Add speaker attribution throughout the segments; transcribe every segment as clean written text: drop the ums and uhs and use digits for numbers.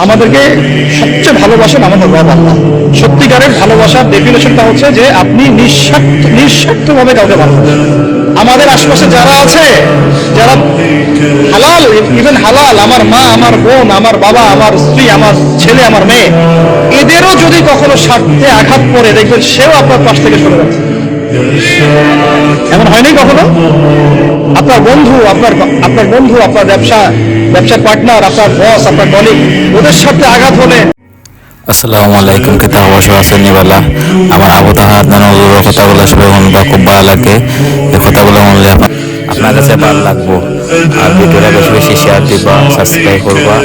Speaker 1: আমাদেরকে সবচেয়ে ভালোবাসেন আমাদের রব আল্লাহ। সত্যিকারের ভালোবাসার ডেফিনেশনটা হচ্ছে যে আপনি নিঃস্বার্থভাবে কাউকে ভালোবাসেন। আমাদের আশপাশে যারা আছে, যারা হালাল, ইভেন হালাল, আমার মা, আমার বোন, আমার বাবা, আমার স্ত্রী, আমার ছেলে, আমার মেয়ে, এদেরও যদি কখনো স্বার্থে আঘাত পড়ে, দেখবেন সেও আপনার পাশ থেকে সরে যাচ্ছে। এমন হয়নি কখনো? আপনার বন্ধু, আপনার ব্যবসার পার্টনার, আপনার বস, আপনার কলিগ, ওদের সাথে আঘাত হলে।
Speaker 2: আসসালামু আলাইকুম। কিতাব অবশ্য আছে নিবালা আমার আবু তাহার নানুর কথাগুলো সবাই শুনবা, খুব ভালো লাগে। এই কথাগুলো শুনলে আপনার কাছে ভালো লাগবো। আর ভিডিওটা বেশি বেশি শেয়ার দিবা, সাবস্ক্রাইব করবা,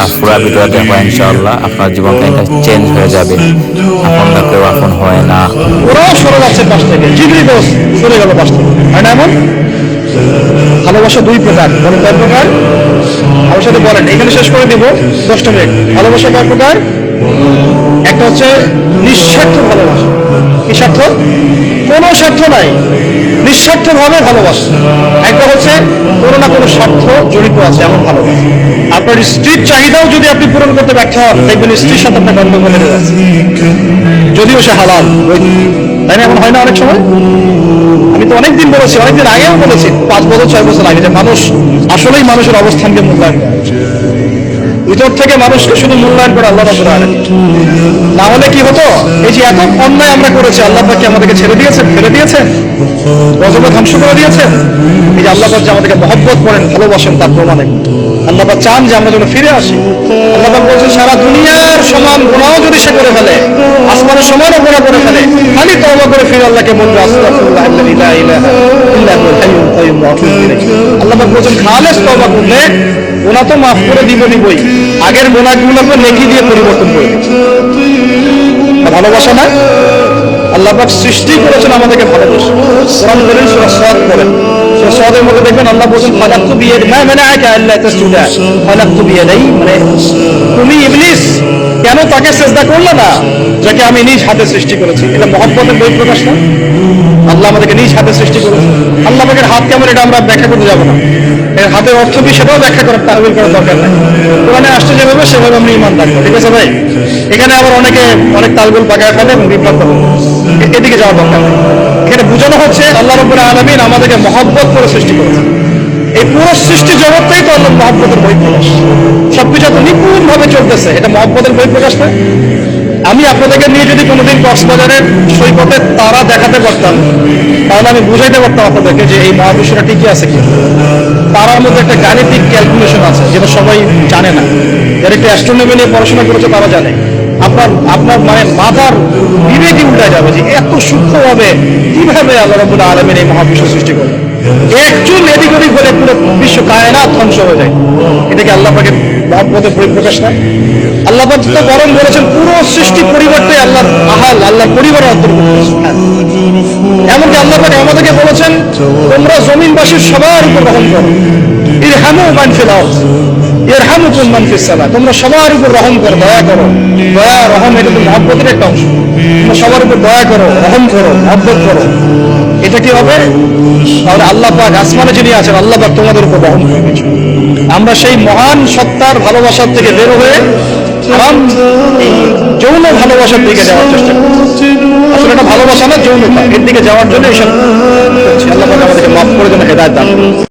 Speaker 2: আর পুরা ভিডিওটা দেখবা। ইনশাআল্লাহ আপনার জীবনটা চেঞ্জ হয়ে যাবে। আপনার কেউ আপন হয় না,
Speaker 1: ওরাও সরে যাচ্ছে পাশ থেকে। জিগরি দোষ সরে গেল পাশ থেকে, হয় না এমন? ভালোবাসা দুই প্রকার। বলেন কয় প্রকার? আমার সাথে বলেন, এখানে শেষ করে দিব 10 মিনিট। ভালোবাসা কয় প্রকার? একটা হচ্ছে নিঃস্বার্থ ভালোবাসা। কি স্বার্থ? কোনো স্বার্থ নাই, নিঃস্বার্থ ভাবে ভালোবাসা। একটা হচ্ছে কোনো না কোনো স্বার্থ জড়িত আছে এমন ভালোবাসা। আপনার স্ত্রীর চাহিদাও যদি আপনি পূরণ করতে ব্যর্থ হন, দেখবেন স্ত্রীর সাথে আপনার গন্ডগোল লেগে যাচ্ছে, যদিও সে হালাল। তাই না? এমন হয় না অনেক সময়? আমি তো অনেকদিন বলেছি, অনেকদিন আগেও বলেছি, 5 বছর 6 বছর আগে, যে মানুষ আসলেই মানুষের অবস্থানকে মূল্যায়ন করে। ভিতর থেকে মানুষকে শুধু মূল্যায়ন করে আল্লাহ রাব্বুল আলামিন। না হলে কি হতো? এই যে এত অন্যায় আমরা করেছি, আল্লাহ পাক কি আমাদেরকে ছেড়ে দিয়েছেন, ফেলে দিয়েছেন, গজবে ধ্বংস করে দিয়েছেন? এই যে আল্লাহ পাক যে আমাদেরকে মহব্বত করেন, ভালোবাসেন, তার প্রমাণে আল্লাহ পাক চান যে আমরা যেন ফিরে আসি। আল্লাহ পাক বলছেন, সারা দুনিয়ার সমান গুনাহও যদি সে করে ফেলে, আসমানের সমানও গুনাহ করে ফেলে, খালি তওবা করে ফিরে আল্লাহকে বলবে, আস্তাগফিরুল্লাহ আল্লাযী লা ইলাহা ইল্লা হুয়াল হাইয়ুল কাইয়্যুম ওয়া আতুবু ইলাইহি। আল্লাহ পাক বলছেন, খালেস তওবা করলে গুনাহ তো মাফ করে দিবই, আগের গুনাহগুলোকে নেকি দিয়ে পরিবর্তন করে দিচ্ছে। ভালোবাসা না? আল্লাহ পাক সৃষ্টি করেছেন আমাদেরকে ভালোবাসা। কোরআন বলেন, সূরা সাদ বলেন, সূরা সাদের মধ্যে দেখবেন আল্লাহ বলেন, ফালাকতু বিয়াদি মা মানাআকা আল্লা তাসজুদা ফালাকতু বিয়াদি, মানে তুমি ইবলিস কেন তাকে সিজদা করলে না যাকে আমি নিজ হাতে সৃষ্টি করেছি? এটা মহব্বতের বহিঃপ্রকাশ না? আল্লাহ আমাদেরকে নিজ হাতে সৃষ্টি করেছে। আল্লাহ পাকের হাত কেমন এটা আমরা ব্যাখ্যা করতে যাব না। এর হাতের অর্থ কি সেটাও ব্যাখ্যা করার তাহবিল করার দরকার নাই। কোরআনে আসছে যেভাবে সেভাবে আমরা ঈমান রাখবো, ঠিক আছে ভাই? এখানে আবার অনেক তালবিল বাগায় ফেলে এবং বিভ্রান্ত হবে, এদিকে যাওয়ার দরকার নেই। এখানে বোঝানো হচ্ছে আল্লাহ রাব্বুল আলামিন আমাদেরকে মহব্বত করে সৃষ্টি করেছে। এই পুরো সৃষ্টি জগৎটাই তো আল্লাহ মহব্বতের বহিঃপ্রকাশ। সবকিছু এত নিপুণ ভাবে চলতেছে, এটা মহব্বতের বহিঃপ্রকাশ না? আমি আপনাদেরকে নিয়ে যদি কোনোদিন কক্সবাজারের সৈকতে তারা দেখাতে পারতাম, তাহলে আমি বুঝাইতে পারতাম আপনাদেরকে যে এই মহাবিশ্বটা ঠিকই আছে কি। তারার মধ্যে একটা গাণিতিক ক্যালকুলেশন আছে যেটা সবাই জানে না। যারা একটু অ্যাস্ট্রোনমি নিয়ে পড়াশোনা করেছে তারা জানে। আপনার মানে মাথার বিবেকই উল্টা যাবে যে এত সূক্ষ্মভাবে কিভাবে আল্লাহ রাব্বুল আলামিন এই মহাবিশ্ব সৃষ্টি করে। একচুল এদিক ওদিক হলে পুরো বিশ্ব কায়নাত ধ্বংস হয়ে যায়। এটাকে আল্লাহ পাকের মহব্বতের পরিপ্রকাশ না? আল্লাহ পাক তো বরং বলেছেন পুরো সৃষ্টি পরিবর্তে আল্লাহর আহাল, আল্লাহর পরিবারের অন্তর্ভুক্ত। এমনকি আল্লাহ পাক আমাদেরকে বলেছেন, তোমরা জমিনবাসীর সবার উপর রহম করো। ইরহামু মান ফিল আরদ ইয়ারহামুকুম মান ফিস সামা। তোমরা সবার উপর রহম করো, দয়া করো। দয়া, রহম এটা তো মহব্বতের একটা অংশ। তোমরা সবার উপর দয়া করো, রহম করো, মহব্বত করো। এটা কি হবে? তাহলে আল্লাহ পাক আসমানে যিনি আছেন, আল্লাহ পাক তোমাদের উপর রহম করবে। আমরা সেই মহান সত্তার ভালোবাসার থেকে বের হয়ে হারাম যৌন ভালোবাসার দিকে যাওয়ার চেষ্টা করছি। আসলে এটা ভালোবাসা না, যৌনতা, এর দিকে যাওয়ার জন্য এইসব। আল্লাহ পাক আমাদেরকে মাফ করে যেন হেদায়েত দান করুন।